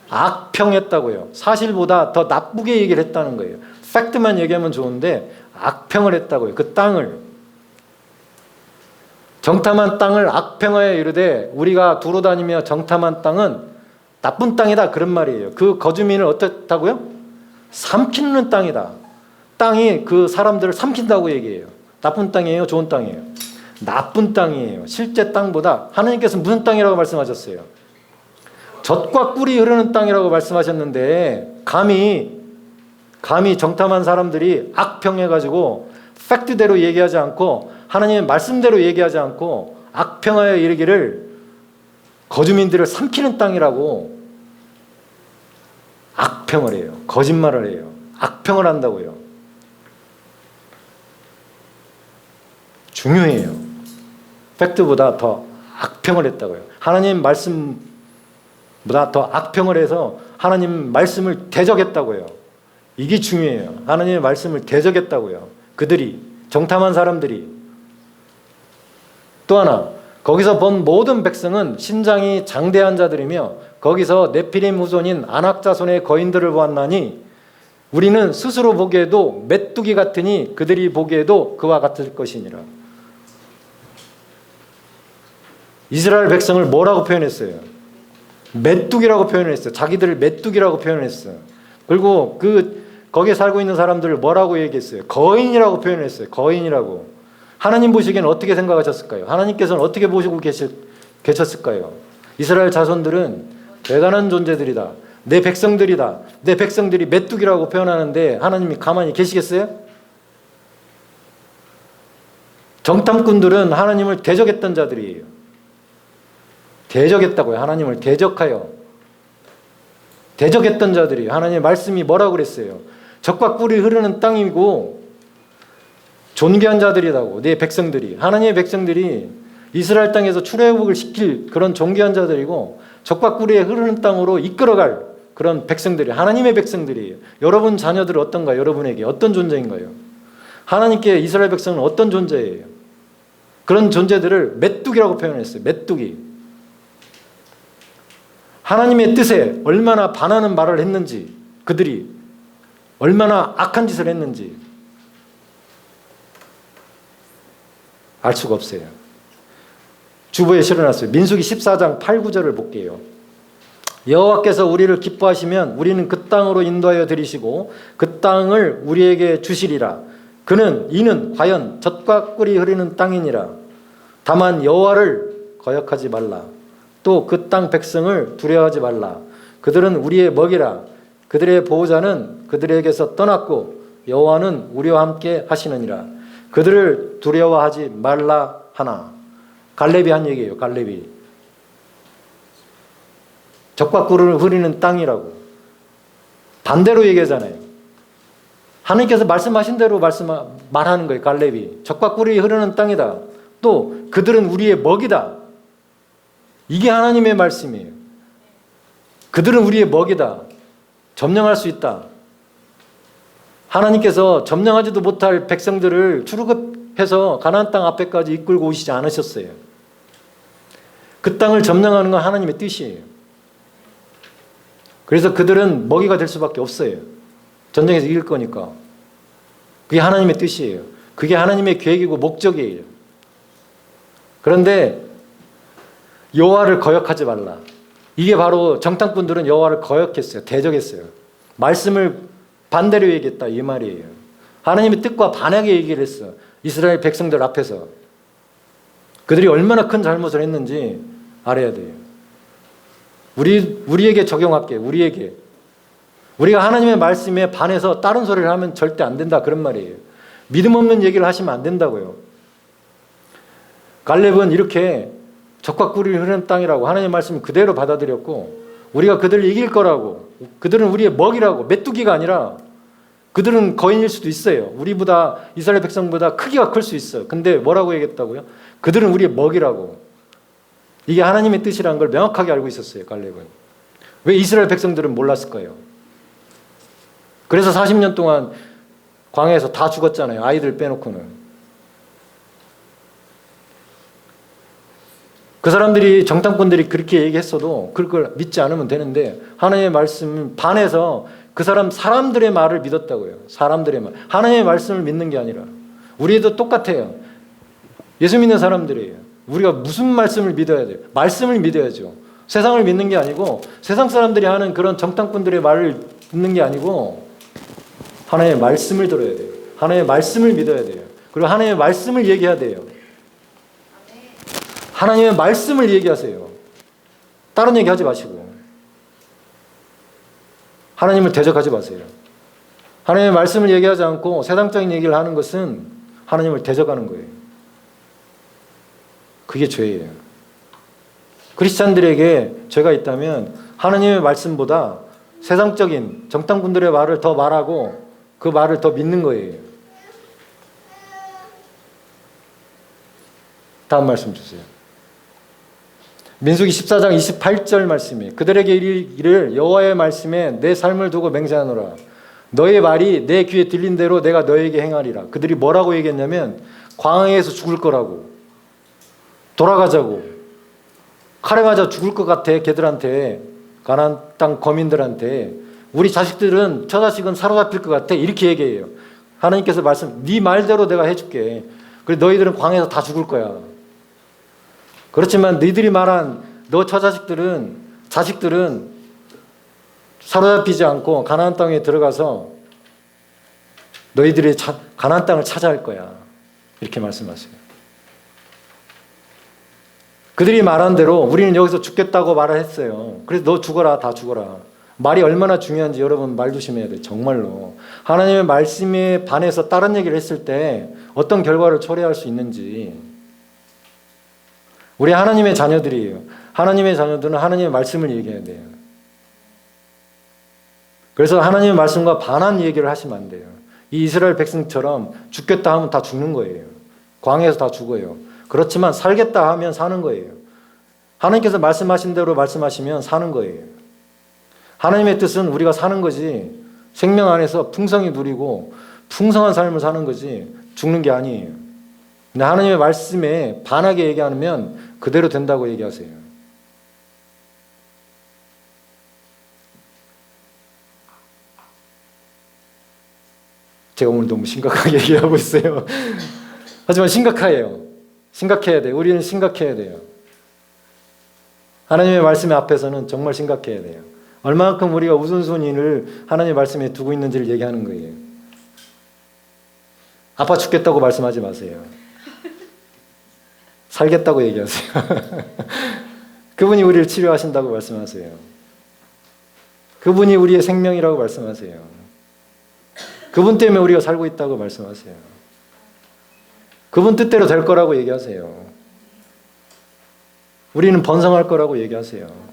악평했다고요. 사실보다 더 나쁘게 얘기를 했다는 거예요. 팩트만 얘기하면 좋은데 악평을 했다고요. 그 땅을 정탐한 땅을 악평하여 이르되 우리가 두루 다니며 정탐한 땅은 나쁜 땅이다 그런 말이에요. 그 거주민을 어떻다고요? 삼키는 땅이다. 땅이 그 사람들을 삼킨다고 얘기해요. 나쁜 땅이에요? 좋은 땅이에요? 나쁜 땅이에요. 실제 땅보다 하나님께서 무슨 땅이라고 말씀하셨어요? 젖과 꿀이 흐르는 땅이라고 말씀하셨는데 감히 정탐한 사람들이 악평해가지고 팩트대로 얘기하지 않고 하나님의 말씀대로 얘기하지 않고 악평하여 이르기를 거주민들을 삼키는 땅이라고 악평을 해요. 거짓말을 해요. 악평을 한다고요. 중요해요. 팩트보다 더 악평을 했다고요. 하나님 말씀보다 더 악평을 해서 하나님 말씀을 대적했다고요. 이게 중요해요. 하나님의 말씀을 대적했다고요. 그들이, 정탐한 사람들이. 또 하나, 거기서 본 모든 백성은 신장이 장대한 자들이며 거기서 네피림 후손인 아낙 자손의 거인들을 보았나니 우리는 스스로 보기에도 메뚜기 같으니 그들이 보기에도 그와 같을 것이니라. 이스라엘 백성을 뭐라고 표현했어요? 메뚜기라고 표현했어요. 자기들을 메뚜기라고 표현했어요. 그리고 거기에 살고 있는 사람들을 뭐라고 얘기했어요? 거인이라고 표현했어요. 거인이라고. 하나님 보시기에는 어떻게 생각하셨을까요? 하나님께서는 어떻게 보시고 계셨을까요? 이스라엘 자손들은 대단한 존재들이다. 내 백성들이다. 내 백성들이 메뚜기라고 표현하는데 하나님이 가만히 계시겠어요? 정탐꾼들은 하나님을 대적했던 자들이에요. 대적했다고요. 하나님을 대적하여. 대적했던 자들이에요. 하나님의 말씀이 뭐라고 그랬어요? 젖과 꿀이 흐르는 땅이고 존귀한 자들이라고. 내 백성들이. 하나님의 백성들이 이스라엘 땅에서 출애굽을 시킬 그런 존귀한 자들이고 젖과 꿀이 흐르는 땅으로 이끌어갈 그런 백성들이 하나님의 백성들이에요. 여러분 자녀들은 어떤가요? 여러분에게 어떤 존재인가요? 하나님께 이스라엘 백성은 어떤 존재예요? 그런 존재들을 메뚜기라고 표현했어요. 메뚜기. 하나님의 뜻에 얼마나 반하는 말을 했는지, 그들이 얼마나 악한 짓을 했는지 알 수가 없어요. 주보에 실어놨어요. 민수기 14장 8, 9절을 볼게요. 여호와께서 우리를 기뻐하시면 우리는 그 땅으로 인도하여 들이시고 그 땅을 우리에게 주시리라. 이는 과연 젖과 꿀이 흐르는 땅이니라. 다만 여호와를 거역하지 말라. 또 그 땅 백성을 두려워하지 말라. 그들은 우리의 먹이라. 그들의 보호자는 그들에게서 떠났고 여호와는 우리와 함께 하시느니라. 그들을 두려워하지 말라 하나. 갈렙이 한 얘기예요. 갈렙이. 젖과 꿀을 흐리는 땅이라고. 반대로 얘기하잖아요. 하나님께서 말씀하신 대로 말하는 거예요. 갈렙이. 젖과 꿀이 흐르는 땅이다. 또 그들은 우리의 먹이다. 이게 하나님의 말씀이에요. 그들은 우리의 먹이다. 점령할 수 있다. 하나님께서 점령하지도 못할 백성들을 출애굽해서 가나안 땅 앞에까지 이끌고 오시지 않으셨어요. 그 땅을 점령하는 건 하나님의 뜻이에요. 그래서 그들은 먹이가 될 수밖에 없어요. 전쟁에서 이길 거니까. 그게 하나님의 뜻이에요. 그게 하나님의 계획이고 목적이에요. 그런데 여호와를 거역하지 말라. 이게 바로 정탐꾼들은 여호와를 거역했어요. 대적했어요. 말씀을 반대로 얘기했다 이 말이에요. 하나님의 뜻과 반하게 얘기를 했어. 이스라엘 백성들 앞에서. 그들이 얼마나 큰 잘못을 했는지 알아야 돼요. 우리에게 적용할게요. 우리가 하나님의 말씀에 반해서 다른 소리를 하면 절대 안 된다 그런 말이에요. 믿음 없는 얘기를 하시면 안 된다고요. 갈렙은 이렇게 젖과 꿀이 흐르는 땅이라고 하나님의 말씀을 그대로 받아들였고 우리가 그들을 이길 거라고, 그들은 우리의 먹이라고, 메뚜기가 아니라 그들은 거인일 수도 있어요. 우리보다, 이스라엘 백성보다 크기가 클 수 있어. 근데 뭐라고 얘기했다고요? 그들은 우리의 먹이라고. 이게 하나님의 뜻이라는 걸 명확하게 알고 있었어요. 갈렙은. 왜 이스라엘 백성들은 몰랐을까요? 그래서 40년 동안 광야에서 다 죽었잖아요. 아이들 빼놓고는. 그 사람들이, 정탐꾼들이 그렇게 얘기했어도 그걸 믿지 않으면 되는데 하나님의 말씀 반해서 사람들의 말을 믿었다고요. 사람들의 말. 하나님의 말씀을 믿는 게 아니라. 우리도 똑같아요. 예수 믿는 사람들이에요. 우리가 무슨 말씀을 믿어야 돼요? 말씀을 믿어야죠. 세상을 믿는 게 아니고 세상 사람들이 하는 그런 정탐꾼들의 말을 듣는 게 아니고 하나님의 말씀을 들어야 돼요. 하나님의 말씀을 믿어야 돼요. 그리고 하나님의 말씀을 얘기해야 돼요. 하나님의 말씀을 얘기하세요. 다른 얘기 하지 마시고. 하나님을 대적하지 마세요. 하나님의 말씀을 얘기하지 않고 세상적인 얘기를 하는 것은 하나님을 대적하는 거예요. 그게 죄예요. 크리스찬들에게 죄가 있다면 하나님의 말씀보다 세상적인 정탐꾼들의 말을 더 말하고 그 말을 더 믿는 거예요. 다음 말씀 주세요. 민수기 14장 28절 말씀이 그들에게 이를 여호와의 말씀에 내 삶을 두고 맹세하노라. 너의 말이 내 귀에 들린 대로 내가 너에게 행하리라. 그들이 뭐라고 얘기했냐면 광야에서 죽을 거라고. 돌아가자고. 칼에 맞아 죽을 것 같아. 걔들한테. 가나안 땅 거민들한테. 우리 자식들은 저 자식은 사로잡힐 것 같아. 이렇게 얘기해요. 하나님께서 말씀 네 말대로 내가 해줄게. 그래 너희들은 광야에서 다 죽을 거야. 그렇지만 너희들이 말한 너 저 자식들은 사로잡히지 않고 가나안 땅에 들어가서 너희들이 가나안 땅을 차지할 거야. 이렇게 말씀하세요. 그들이 말한 대로 우리는 여기서 죽겠다고 말을 했어요. 그래서 너 죽어라, 다 죽어라. 말이 얼마나 중요한지 여러분 말 조심해야 돼요. 정말로. 하나님의 말씀에 반해서 다른 얘기를 했을 때 어떤 결과를 초래할 수 있는지. 우리 하나님의 자녀들이에요. 하나님의 자녀들은 하나님의 말씀을 얘기해야 돼요. 그래서 하나님의 말씀과 반한 얘기를 하시면 안 돼요. 이 이스라엘 백성처럼 죽겠다 하면 다 죽는 거예요. 광야에서 다 죽어요. 그렇지만 살겠다 하면 사는 거예요. 하나님께서 말씀하신 대로 말씀하시면 사는 거예요. 하나님의 뜻은 우리가 사는 거지 생명 안에서 풍성히 누리고 풍성한 삶을 사는 거지 죽는 게 아니에요. 근데 하나님의 말씀에 반하게 얘기하면 그대로 된다고 얘기하세요. 제가 오늘 너무 심각하게 얘기하고 있어요. 하지만 심각해요. 심각해야 돼요. 우리는 심각해야 돼요. 하나님의 말씀 앞에서는 정말 심각해야 돼요. 얼마만큼 우리가 우선순위를 하나님의 말씀에 두고 있는지를 얘기하는 거예요. 아파 죽겠다고 말씀하지 마세요. 살겠다고 얘기하세요. 그분이 우리를 치료하신다고 말씀하세요. 그분이 우리의 생명이라고 말씀하세요. 그분 때문에 우리가 살고 있다고 말씀하세요. 그분 뜻대로 될 거라고 얘기하세요. 우리는 번성할 거라고 얘기하세요.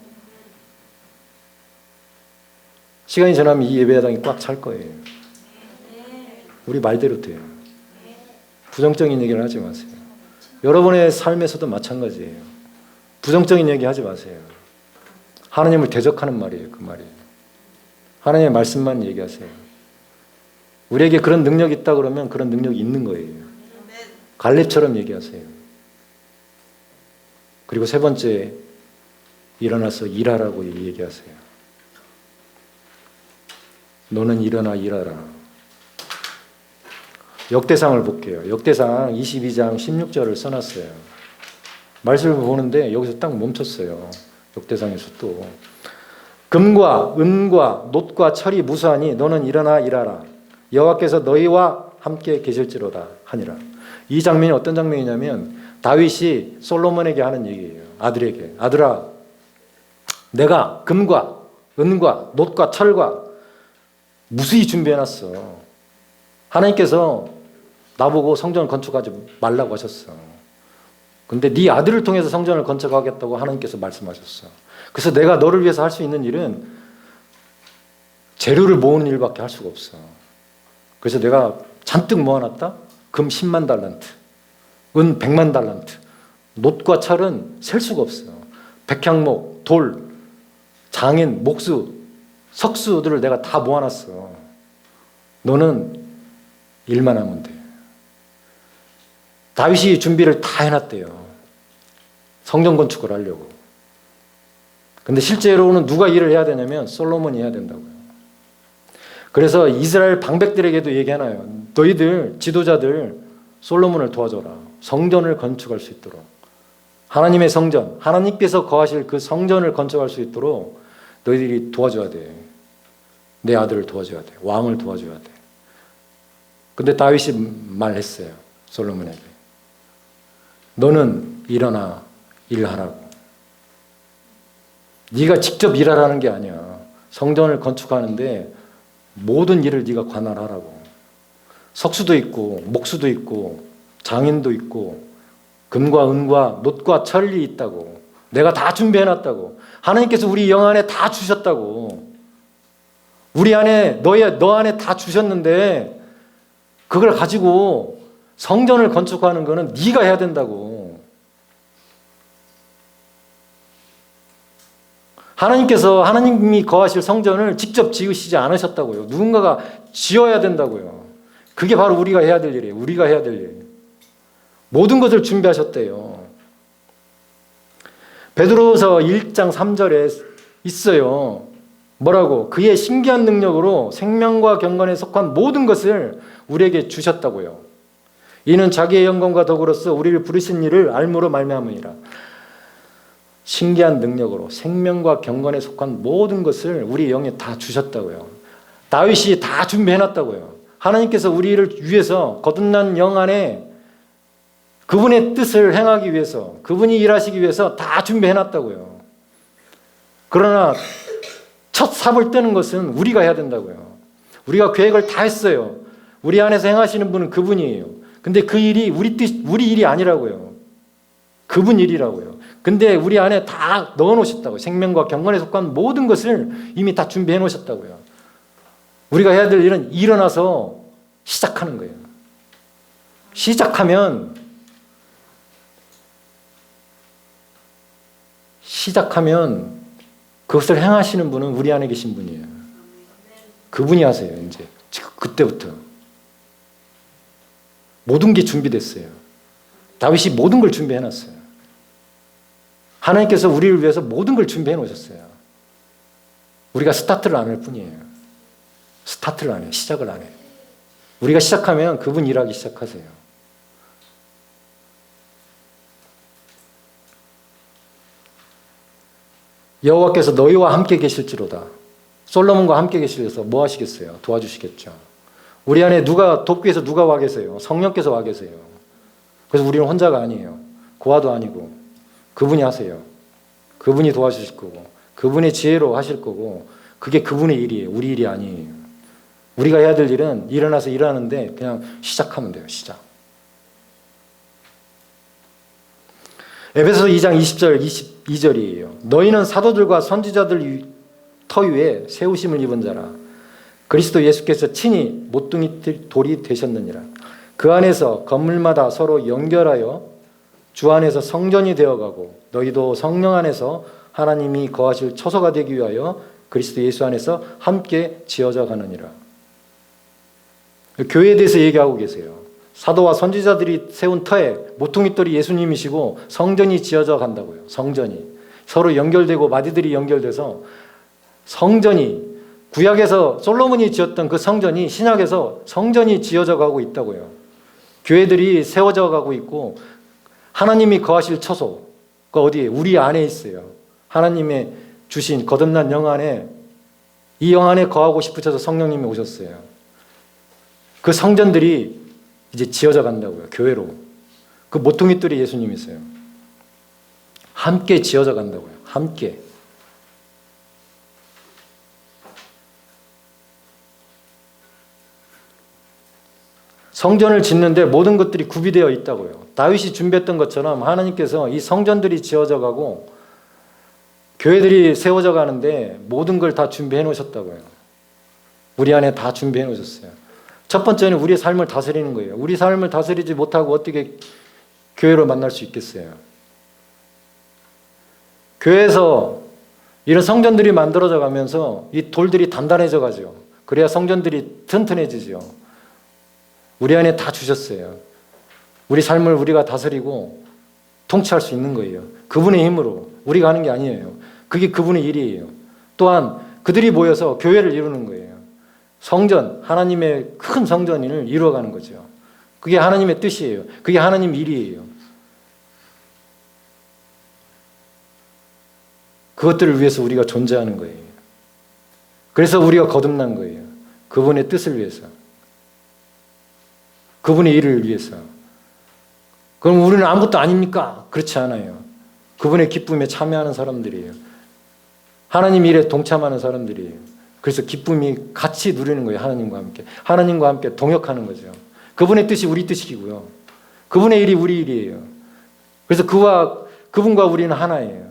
시간이 지나면 이 예배당이 꽉 찰 거예요. 우리 말대로 돼요. 부정적인 얘기를 하지 마세요. 여러분의 삶에서도 마찬가지예요. 부정적인 얘기 하지 마세요. 하나님을 대적하는 말이에요. 그 말이에요. 하나님의 말씀만 얘기하세요. 우리에게 그런 능력이 있다 그러면 그런 능력이 있는 거예요. 갈렙처럼 얘기하세요. 그리고 세 번째, 일어나서 일하라고 얘기하세요. 너는 일어나 일하라. 역대상을 볼게요. 역대상 22장 16절을 써놨어요. 말씀을 보는데 여기서 딱 멈췄어요. 역대상에서 또. 금과 은과 놋과 철이 무수하니 너는 일어나 일하라. 여호와께서 너희와 함께 계실지로다 하니라. 이 장면이 어떤 장면이냐면 다윗이 솔로몬에게 하는 얘기예요. 아들에게. 아들아, 내가 금과 은과 놋과 철과 무수히 준비해놨어. 하나님께서 나보고 성전을 건축하지 말라고 하셨어. 근데 네 아들을 통해서 성전을 건축하겠다고 하나님께서 말씀하셨어. 그래서 내가 너를 위해서 할 수 있는 일은 재료를 모으는 일밖에 할 수가 없어. 그래서 내가 잔뜩 모아놨다? 금 10만 달란트, 은 100만 달란트, 놋과 철은 셀 수가 없어. 백향목, 돌, 장인, 목수, 석수들을 내가 다 모아놨어. 너는 일만 하면 돼. 다윗이 준비를 다 해놨대요. 성전 건축을 하려고. 근데 실제로는 누가 일을 해야 되냐면 솔로몬이 해야 된다고요. 그래서 이스라엘 방백들에게도 얘기하나요? 너희들 지도자들 솔로몬을 도와줘라. 성전을 건축할 수 있도록. 하나님의 성전, 하나님께서 거하실 그 성전을 건축할 수 있도록 너희들이 도와줘야 돼. 내 아들을 도와줘야 돼. 왕을 도와줘야 돼. 근데 다윗이 말했어요. 솔로몬에게. 너는 일어나 일하라고. 네가 직접 일하라는 게 아니야. 성전을 건축하는데 모든 일을 네가 관할하라고. 석수도 있고 목수도 있고 장인도 있고 금과 은과 놋과 철이 있다고. 내가 다 준비해놨다고. 하나님께서 우리 영 안에 다 주셨다고. 우리 안에 너 안에 다 주셨는데 그걸 가지고 성전을 건축하는 거는 네가 해야 된다고. 하나님이 거하실 성전을 직접 지으시지 않으셨다고요. 누군가가 지어야 된다고요. 그게 바로 우리가 해야 될 일이에요. 우리가 해야 될 일. 모든 것을 준비하셨대요. 베드로서 1장 3절에 있어요. 뭐라고? 그의 신기한 능력으로 생명과 경건에 속한 모든 것을 우리에게 주셨다고요. 이는 자기의 영광과 덕으로서 우리를 부르신 일을 알므로 말미암으니라. 신기한 능력으로 생명과 경건에 속한 모든 것을 우리 영에 다 주셨다고요. 다윗이 다 준비해놨다고요. 하나님께서 우리를 위해서 거듭난 영 안에 그분의 뜻을 행하기 위해서, 그분이 일하시기 위해서 다 준비해놨다고요. 그러나 첫 삽을 뜨는 것은 우리가 해야 된다고요. 우리가 계획을 다 했어요. 우리 안에서 행하시는 분은 그분이에요. 근데 그 일이 우리 일이 아니라고요. 그분 일이라고요. 근데 우리 안에 다 넣어 놓으셨다고요. 생명과 경건에 속한 모든 것을 이미 다 준비해 놓으셨다고요. 우리가 해야 될 일은 일어나서 시작하는 거예요. 시작하면 그것을 행하시는 분은 우리 안에 계신 분이에요. 그분이 하세요. 이제 그때부터 모든 게 준비됐어요. 다윗이 모든 걸 준비해 놨어요. 하나님께서 우리를 위해서 모든 걸 준비해 놓으셨어요. 우리가 스타트를 안 할 뿐이에요. 스타트를 안 해요. 시작을 안 해요. 우리가 시작하면 그분 일하기 시작하세요. 여호와께서 너희와 함께 계실지로다. 솔로몬과 함께 계시려서 뭐 하시겠어요? 도와주시겠죠. 우리 안에 돕기위해서 누가 와 계세요? 성령께서 와 계세요. 그래서 우리는 혼자가 아니에요. 고아도 아니고 그분이 하세요. 그분이 도와주실 거고 그분의 지혜로 하실 거고 그게 그분의 일이에요. 우리 일이 아니에요. 우리가 해야 될 일은 일어나서 일하는데 그냥 시작하면 돼요. 시작. 에베소서 2장 20절 22절이에요. 너희는 사도들과 선지자들 터 위에 세우심을 입은 자라. 그리스도 예수께서 친히 모퉁이 돌이 되셨느니라. 그 안에서 건물마다 서로 연결하여 주 안에서 성전이 되어가고 너희도 성령 안에서 하나님이 거하실 처소가 되기 위하여 그리스도 예수 안에서 함께 지어져 가느니라. 교회에 대해서 얘기하고 계세요. 사도와 선지자들이 세운 터에 모퉁이돌이 예수님이시고 성전이 지어져 간다고요. 성전이 서로 연결되고 마디들이 연결돼서 성전이 구약에서 솔로몬이 지었던 그 성전이 신약에서 성전이 지어져 가고 있다고요. 교회들이 세워져 가고 있고 하나님이 거하실 처소가 어디에? 우리 안에 있어요. 하나님의 주신 거듭난 영 안에 이 영 안에 거하고 싶으셔서 성령님이 오셨어요. 그 성전들이 이제 지어져 간다고요. 교회로. 그 모퉁이돌이 예수님이세요. 함께 지어져 간다고요. 함께. 성전을 짓는데 모든 것들이 구비되어 있다고요. 다윗이 준비했던 것처럼 하나님께서 이 성전들이 지어져 가고 교회들이 세워져 가는데 모든 걸 다 준비해 놓으셨다고요. 우리 안에 다 준비해 놓으셨어요. 첫 번째는 우리의 삶을 다스리는 거예요. 우리 삶을 다스리지 못하고 어떻게 교회를 만날 수 있겠어요? 교회에서 이런 성전들이 만들어져 가면서 이 돌들이 단단해져 가죠. 그래야 성전들이 튼튼해지죠. 우리 안에 다 주셨어요. 우리 삶을 우리가 다스리고 통치할 수 있는 거예요. 그분의 힘으로. 우리가 하는 게 아니에요. 그게 그분의 일이에요. 또한 그들이 모여서 교회를 이루는 거예요. 성전, 하나님의 큰 성전을 이루어가는 거죠. 그게 하나님의 뜻이에요. 그게 하나님 일이에요. 그것들을 위해서 우리가 존재하는 거예요. 그래서 우리가 거듭난 거예요. 그분의 뜻을 위해서. 그분의 일을 위해서. 그럼 우리는 아무것도 아닙니까? 그렇지 않아요. 그분의 기쁨에 참여하는 사람들이에요. 하나님 일에 동참하는 사람들이에요. 그래서 기쁨이 같이 누리는 거예요. 하나님과 함께. 하나님과 함께 동역하는 거죠. 그분의 뜻이 우리 뜻이고요. 그분의 일이 우리 일이에요. 그래서 그분과 우리는 하나예요.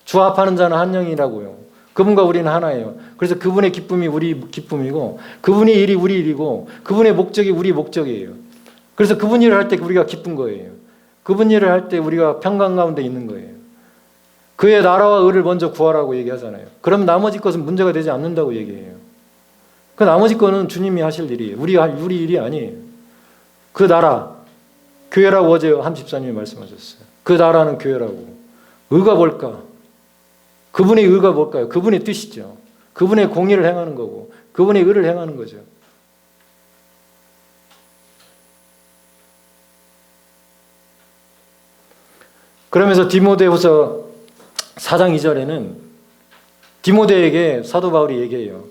주합하는 자는 한 영이라고요. 그분과 우리는 하나예요. 그래서 그분의 기쁨이 우리 기쁨이고 그분의 일이 우리 일이고 그분의 목적이 우리 목적이에요. 그래서 그분 일을 할 때 우리가 기쁜 거예요. 그분 일을 할 때 우리가 평강 가운데 있는 거예요. 그의 나라와 의를 먼저 구하라고 얘기하잖아요. 그럼 나머지 것은 문제가 되지 않는다고 얘기해요. 그 나머지 거는 주님이 하실 일이에요. 우리 일이 아니에요. 그 나라, 교회라고 어제 함 집사님이 말씀하셨어요. 그 나라는 교회라고. 의가 뭘까? 그분의 의가 뭘까요? 그분의 뜻이죠. 그분의 공의를 행하는 거고 그분의 의를 행하는 거죠. 그러면서 디모데후서 4장 2절에는 디모데에게 사도 바울이 얘기해요.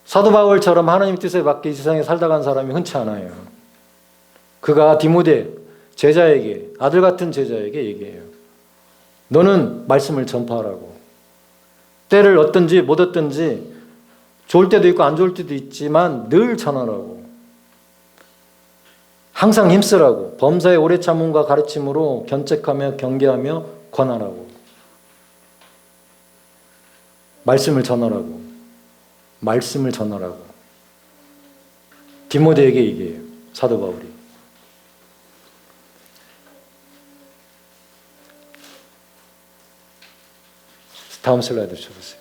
사도 바울처럼 하나님 뜻에 맞게 이 세상에 살다 간 사람이 흔치 않아요. 그가 디모데 제자에게, 아들 같은 제자에게 얘기해요. 너는 말씀을 전파하라고. 때를 얻든지 못 얻든지 좋을 때도 있고 안 좋을 때도 있지만 늘 전하라고. 항상 힘쓰라고. 범사의 오래 참음과 가르침으로 견책하며 경계하며 권하라고. 말씀을 전하라고. 말씀을 전하라고. 디모데에게 얘기해요. 사도 바울이. 다음 슬라이드 줘보세요.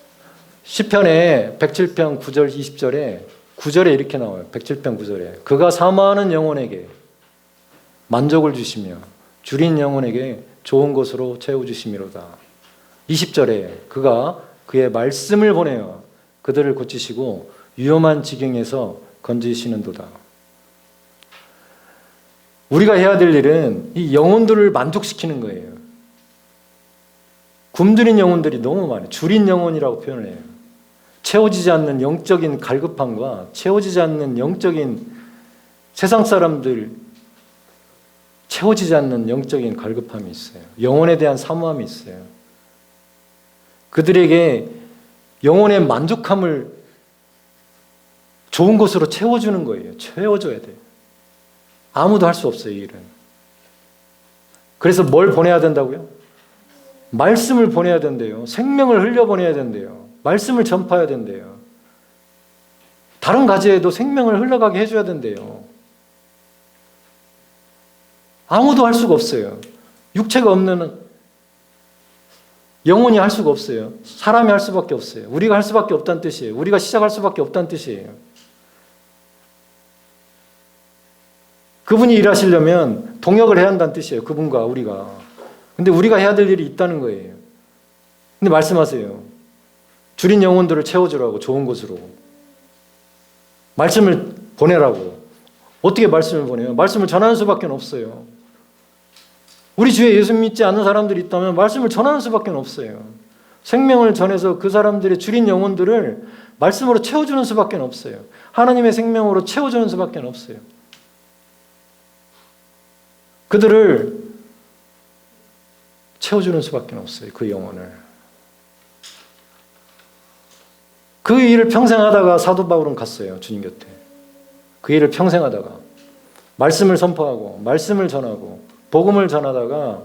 시편의 107편 9절 20절에 9절에 이렇게 나와요. 107편 9절에 그가 사모하는 영혼에게 만족을 주시며 줄인 영혼에게 좋은 것으로 채워주심이로다. 20절에 그가 그의 말씀을 보내어 그들을 고치시고 위험한 지경에서 건지시는도다. 우리가 해야 될 일은 이 영혼들을 만족시키는 거예요. 굶주린 영혼들이 너무 많아요. 줄인 영혼이라고 표현을 해요. 채워지지 않는 영적인 갈급함과 채워지지 않는 영적인 세상 사람들 채워지지 않는 영적인 갈급함이 있어요. 영혼에 대한 사모함이 있어요. 그들에게 영혼의 만족함을 좋은 것으로 채워주는 거예요. 채워줘야 돼요. 아무도 할 수 없어요, 이 일은. 그래서 뭘 보내야 된다고요? 말씀을 보내야 된대요. 생명을 흘려보내야 된대요. 말씀을 전파해야 된대요. 다른 가지에도 생명을 흘러가게 해줘야 된대요. 아무도 할 수가 없어요. 육체가 없는 영혼이 할 수가 없어요. 사람이 할 수밖에 없어요. 우리가 할 수밖에 없다는 뜻이에요. 우리가 시작할 수밖에 없다는 뜻이에요. 그분이 일하시려면 동역을 해야 한다는 뜻이에요. 그분과 우리가. 근데 우리가 해야 될 일이 있다는 거예요. 근데 말씀하세요. 줄인 영혼들을 채워주라고, 좋은 것으로. 말씀을 보내라고. 어떻게 말씀을 보내요? 말씀을 전하는 수밖에 없어요. 우리 주에 예수 믿지 않는 사람들이 있다면 말씀을 전하는 수밖에 없어요. 생명을 전해서 그 사람들의 줄인 영혼들을 말씀으로 채워주는 수밖에 없어요. 하나님의 생명으로 채워주는 수밖에 없어요. 그들을 채워주는 수밖에 없어요. 그 영혼을. 그 일을 평생 하다가 사도 바울은 갔어요. 주님 곁에. 그 일을 평생 하다가 말씀을 선포하고 말씀을 전하고 복음을 전하다가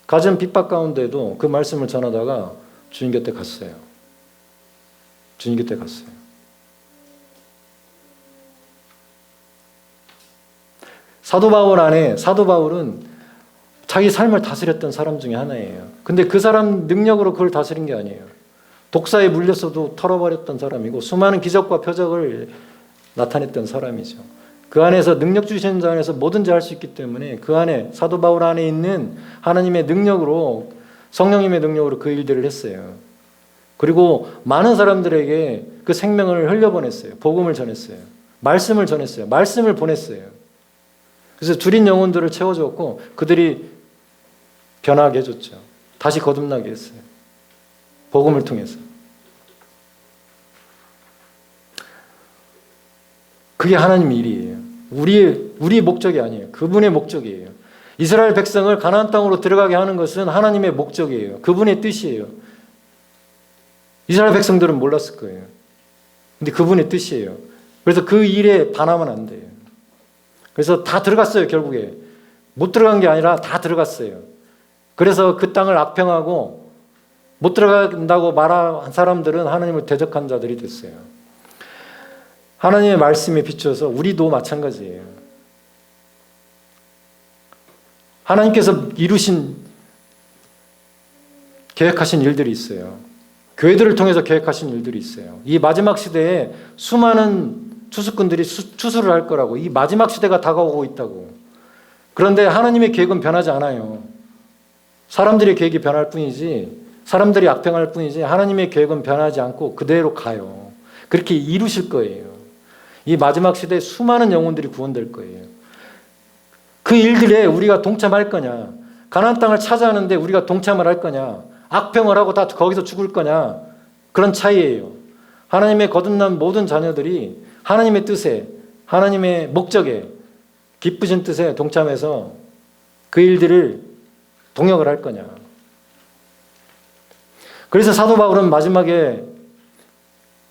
가진 핍박 가운데도 그 말씀을 전하다가 주님 곁에 갔어요. 주님 곁에 갔어요. 사도 바울은 자기 삶을 다스렸던 사람 중에 하나예요. 근데 그 사람 능력으로 그걸 다스린 게 아니에요. 독사에 물렸어도 털어버렸던 사람이고 수많은 기적과 표적을 나타냈던 사람이죠. 그 안에서 능력 주시는 자 안에서 뭐든지 할 수 있기 때문에 그 안에 사도 바울 안에 있는 하나님의 능력으로 성령님의 능력으로 그 일들을 했어요. 그리고 많은 사람들에게 그 생명을 흘려보냈어요. 복음을 전했어요. 말씀을 전했어요. 말씀을 보냈어요. 그래서 줄인 영혼들을 채워줬고 그들이 변하게 해줬죠. 다시 거듭나게 했어요. 복음을 통해서. 그게 하나님의 일이에요. 우리의 목적이 아니에요. 그분의 목적이에요. 이스라엘 백성을 가나안 땅으로 들어가게 하는 것은 하나님의 목적이에요. 그분의 뜻이에요. 이스라엘 백성들은 몰랐을 거예요. 근데 그분의 뜻이에요. 그래서 그 일에 반하면 안 돼요. 그래서 다 들어갔어요, 결국에. 못 들어간 게 아니라 다 들어갔어요. 그래서 그 땅을 악평하고 못 들어간다고 말한 사람들은 하나님을 대적한 자들이 됐어요. 하나님의 말씀에 비추어서 우리도 마찬가지예요. 하나님께서 이루신 계획하신 일들이 있어요. 교회들을 통해서 계획하신 일들이 있어요. 이 마지막 시대에 수많은 추수꾼들이 추수를 할 거라고. 이 마지막 시대가 다가오고 있다고. 그런데 하나님의 계획은 변하지 않아요. 사람들의 계획이 변할 뿐이지, 사람들이 악평할 뿐이지 하나님의 계획은 변하지 않고 그대로 가요. 그렇게 이루실 거예요. 이 마지막 시대에 수많은 영혼들이 구원될 거예요. 그 일들에 우리가 동참할 거냐, 가나안 땅을 차지하는데 우리가 동참을 할 거냐, 악평을 하고 다 거기서 죽을 거냐, 그런 차이예요. 하나님의 거듭난 모든 자녀들이 하나님의 뜻에, 하나님의 목적에, 기쁘신 뜻에 동참해서 그 일들을 동역을 할 거냐. 그래서 사도 바울은 마지막에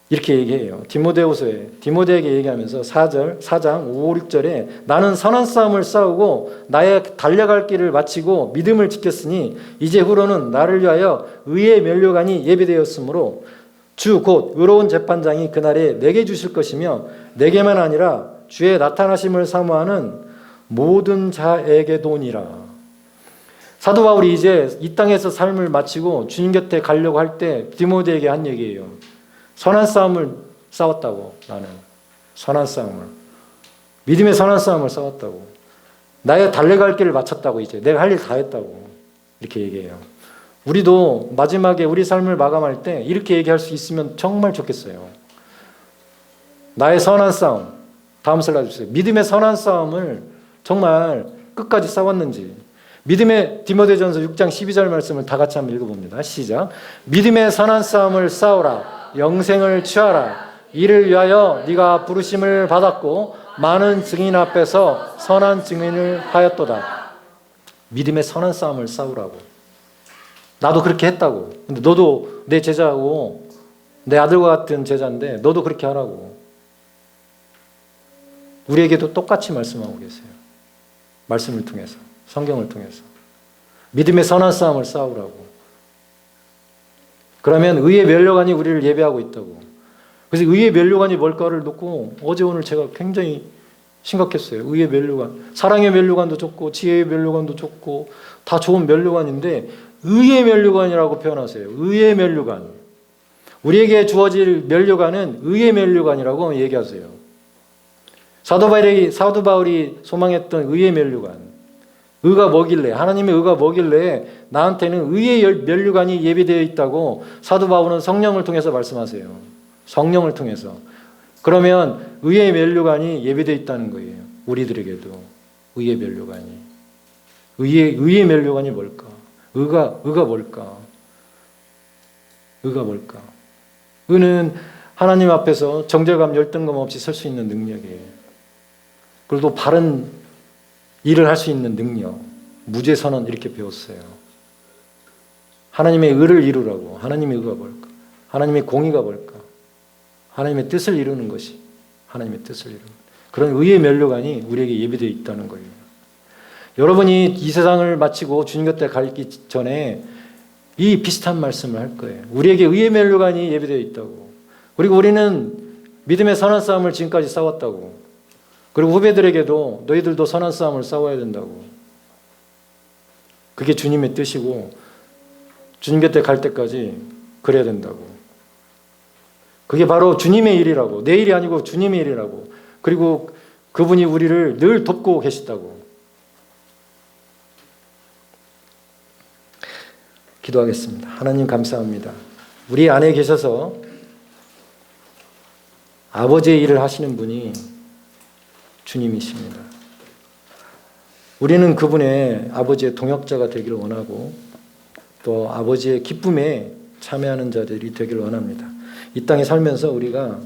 이렇게 얘기해요. 디모데에게 얘기하면서 4장 5, 6절에 나는 선한 싸움을 싸우고 나의 달려갈 길을 마치고 믿음을 지켰으니 이제 후로는 나를 위하여 의의 면류관이 예비되었으므로 주 곧 의로운 재판장이 그날에 내게 주실 것이며 내게만 아니라 주의 나타나심을 사모하는 모든 자에게도니라. 사도 바울이 이제 이 땅에서 삶을 마치고 주님 곁에 가려고 할 때 디모데에게 한 얘기예요. 선한 싸움을 싸웠다고. 나는 선한 싸움을, 믿음의 선한 싸움을 싸웠다고. 나의 달려갈 길을 마쳤다고. 이제 내가 할 일 다 했다고. 이렇게 얘기해요. 우리도 마지막에 우리 삶을 마감할 때 이렇게 얘기할 수 있으면 정말 좋겠어요. 나의 선한 싸움. 다음 슬라이드 주세요. 믿음의 선한 싸움을 정말 끝까지 싸웠는지. 믿음의 디모데전서 6장 12절 말씀을 다 같이 한번 읽어봅니다. 시작. 믿음의 선한 싸움을 싸우라. 영생을 취하라. 이를 위하여 네가 부르심을 받았고 많은 증인 앞에서 선한 증인을 하였도다. 믿음의 선한 싸움을 싸우라고. 나도 그렇게 했다고. 근데 너도 내 제자고 내 아들과 같은 제자인데 너도 그렇게 하라고. 우리에게도 똑같이 말씀하고 계세요. 말씀을 통해서, 성경을 통해서. 믿음의 선한 싸움을 싸우라고. 그러면 의의 면류관이 우리를 예배하고 있다고. 그래서 의의 면류관이 뭘까를 놓고 어제 오늘 제가 굉장히 심각했어요. 의의 면류관. 사랑의 면류관도 좋고 지혜의 면류관도 좋고 다 좋은 면류관인데 의의 면류관이라고 표현하세요. 의의 면류관. 우리에게 주어질 면류관은 의의 면류관이라고 얘기하세요. 사도 바울이 소망했던 의의 면류관. 의가 뭐길래, 하나님의 의가 뭐길래 나한테는 의의 면류관이 예비되어 있다고 사도 바울은 성령을 통해서 말씀하세요. 성령을 통해서. 그러면 의의 면류관이 예비되어 있다는 거예요. 우리들에게도 의의 면류관이. 의의 면류관이 뭘까? 의가 뭘까? 의가 뭘까? 의는 하나님 앞에서 정죄감, 열등감 없이 설 수 있는 능력이에요. 그리고 또 바른 일을 할 수 있는 능력. 무죄 선언 이렇게 배웠어요. 하나님의 의를 이루라고. 하나님의 의가 뭘까? 하나님의 공의가 뭘까? 하나님의 뜻을 이루는 것이 하나님의 뜻을 이루는 그런 의의 면류관이 우리에게 예비되어 있다는 거예요. 여러분이 이 세상을 마치고 주님 곁에 가기 전에 이 비슷한 말씀을 할 거예요. 우리에게 의의 면류관이 예비되어 있다고. 그리고 우리는 믿음의 선한 싸움을 지금까지 싸웠다고. 그리고 후배들에게도 너희들도 선한 싸움을 싸워야 된다고. 그게 주님의 뜻이고 주님 곁에 갈 때까지 그래야 된다고. 그게 바로 주님의 일이라고. 내 일이 아니고 주님의 일이라고. 그리고 그분이 우리를 늘 돕고 계시다고. 기도하겠습니다. 하나님 감사합니다. 우리 안에 계셔서 아버지의 일을 하시는 분이 주님이십니다. 우리는 그분의 아버지의 동역자가 되기를 원하고 또 아버지의 기쁨에 참여하는 자들이 되기를 원합니다. 이 땅에 살면서 우리가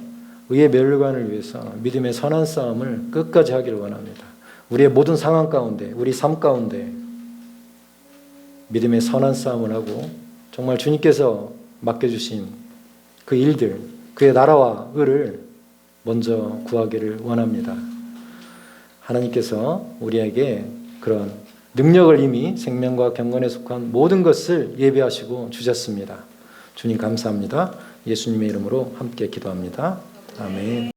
의의 면류관을 위해서 믿음의 선한 싸움을 끝까지 하기를 원합니다. 우리의 모든 상황 가운데, 우리 삶 가운데 믿음의 선한 싸움을 하고 정말 주님께서 맡겨주신 그 일들, 그의 나라와 의를 먼저 구하기를 원합니다. 하나님께서 우리에게 그런 능력을 이미 생명과 경건에 속한 모든 것을 예비하시고 주셨습니다. 주님 감사합니다. 예수님의 이름으로 함께 기도합니다. 아멘.